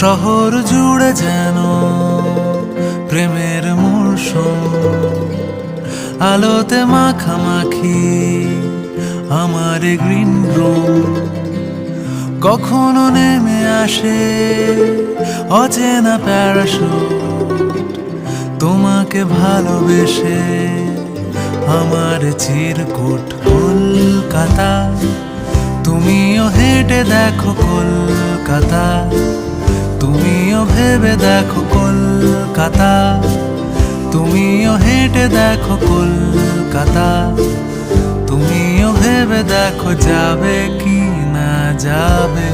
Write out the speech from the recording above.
শহর জুড়ে যেন প্রেমের মরশুম, আলোতে মাখামাখি আমার গ্রিন রুম। কখনো নেমে আসে অচেনা প্যারাশুট, তোমাকে ভালোবেসে আমার চিরকুট। কলকাতা, তুমিও হেঁটে দেখো কলকাতা, তুমিও ভেবে দেখো কলকাতা, তুমিও হেঁটে দেখো কলকাতা, তুমিও ভেবে দেখো যাবে কি না যাবে